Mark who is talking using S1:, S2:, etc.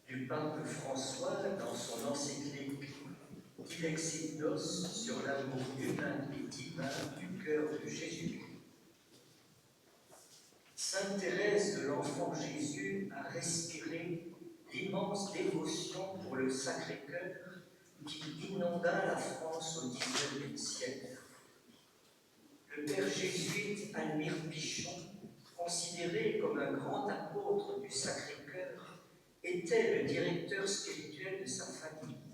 S1: Du pape François dans son encyclique Dilexit Nos sur l'amour humain et divin du cœur de Jésus. Sainte Thérèse de l'Enfant Jésus a respiré l'immense dévotion pour le Sacré-Cœur qui inonda la France au XIXe siècle. Le père jésuite Almire Pichon, considéré comme un grand apôtre du Sacré-Cœur, était le directeur spirituel de sa famille.